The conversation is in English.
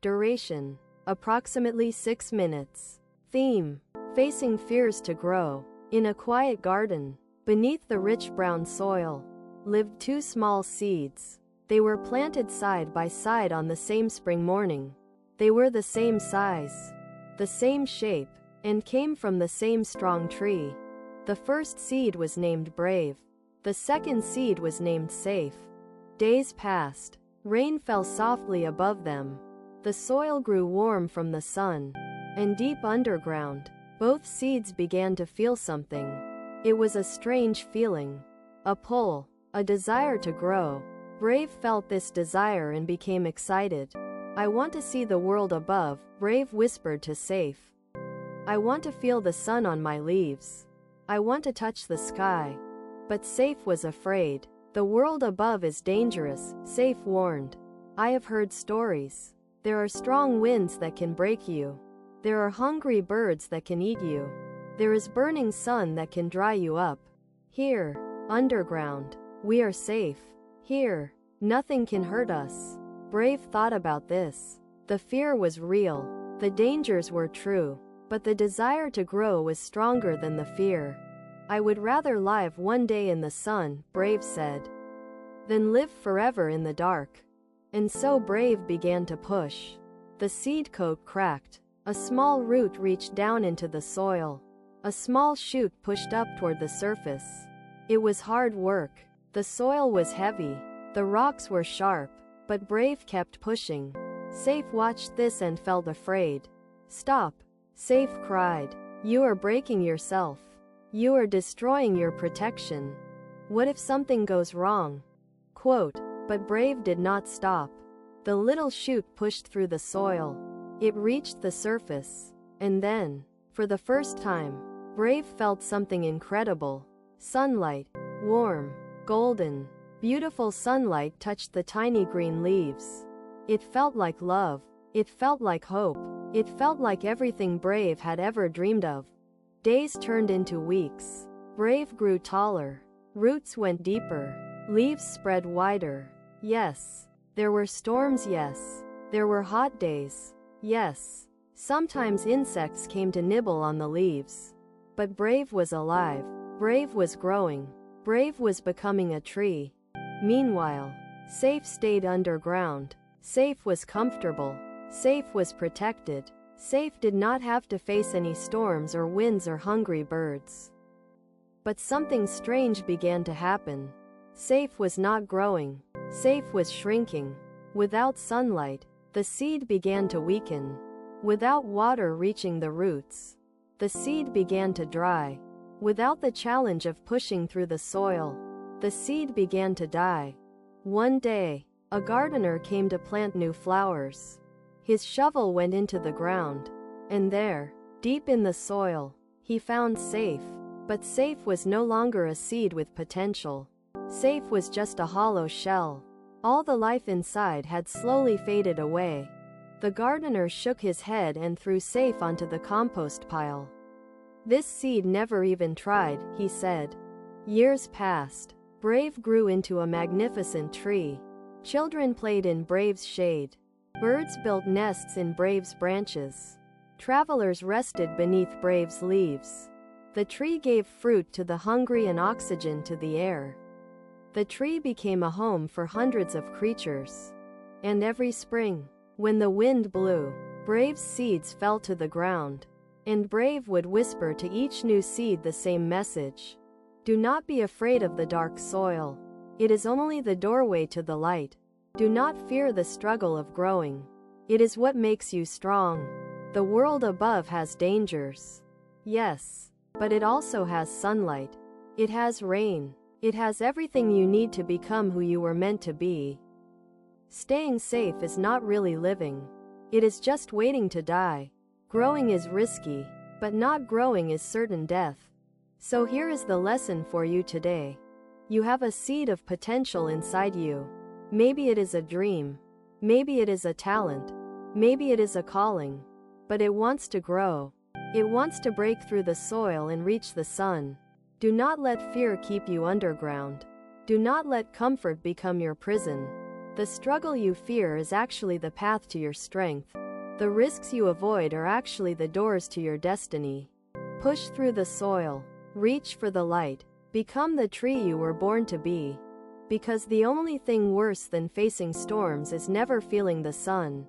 Duration: approximately 6 minutes. Theme: facing fears to grow. In a quiet garden, beneath the rich brown soil, lived 2 small seeds. They were planted side by side on the same spring morning. They were the same size, the same shape, and came from the same strong tree. The first seed was named Brave. The second seed was named Safe. Days passed. Rain fell softly above them. The soil grew warm from the sun. And deep underground, both seeds began to feel something. It was a strange feeling. A pull, a desire to grow. Brave felt this desire and became excited. "I want to see the world above," Brave whispered to Safe. "I want to feel the sun on my leaves. I want to touch the sky." But Safe was afraid. "The world above is dangerous," Safe warned. "I have heard stories. There are strong winds that can break you. There are hungry birds that can eat you. There is burning sun that can dry you up. Here, underground, we are safe. Here, nothing can hurt us." Brave thought about this. The fear was real. The dangers were true. But the desire to grow was stronger than the fear. "I would rather live one day in the sun," Brave said, "than live forever in the dark." And so Brave began to push. The seed coat cracked. A small root reached down into the soil. A small shoot pushed up toward the surface. It was hard work. The soil was heavy. The rocks were sharp. But Brave kept pushing. Safe watched this and felt afraid. "Stop," Safe cried. "You are breaking yourself. You are destroying your protection. What if something goes wrong?" Quote, but Brave did not stop. The little shoot pushed through the soil. It reached the surface. And then, for the first time, Brave felt something incredible. Sunlight. Warm. Golden. Beautiful sunlight touched the tiny green leaves. It felt like love. It felt like hope. It felt like everything Brave had ever dreamed of. Days turned into weeks. Brave grew taller. Roots went deeper. Leaves spread wider. Yes, there were storms, yes. There were hot days. Yes. Sometimes insects came to nibble on the leaves. But Brave was alive. Brave was growing. Brave was becoming a tree. Meanwhile, Safe stayed underground. Safe was comfortable. Safe was protected. Safe did not have to face any storms or winds or hungry birds. But something strange began to happen. Safe was not growing. Safe was shrinking. Without sunlight, the seed began to weaken. Without water reaching the roots, the seed began to dry. Without the challenge of pushing through the soil, the seed began to die. One day, a gardener came to plant new flowers. His shovel went into the ground. And there, deep in the soil, he found Safe. But Safe was no longer a seed with potential. Safe was just a hollow shell. All the life inside had slowly faded away. The gardener shook his head and threw Safe onto the compost pile. "This seed never even tried," he said. Years passed. Brave grew into a magnificent tree. Children played in Brave's shade. Birds built nests in Brave's branches. Travelers rested beneath Brave's leaves. The tree gave fruit to the hungry and oxygen to the air. The tree became a home for hundreds of creatures. And every spring, when the wind blew, Brave's seeds fell to the ground. And Brave would whisper to each new seed the same message. "Do not be afraid of the dark soil. It is only the doorway to the light. Do not fear the struggle of growing. It is what makes you strong. The world above has dangers. Yes, but it also has sunlight. It has rain. It has everything you need to become who you were meant to be." Staying safe is not really living. It is just waiting to die. Growing is risky, but not growing is certain death. So here is the lesson for you today. You have a seed of potential inside you. Maybe it is a dream. Maybe it is a talent. Maybe it is a calling. But it wants to grow. It wants to break through the soil and reach the sun. Do not let fear keep you underground. Do not let comfort become your prison. The struggle you fear is actually the path to your strength. The risks you avoid are actually the doors to your destiny. Push through the soil. Reach for the light. Become the tree you were born to be. Because the only thing worse than facing storms is never feeling the sun.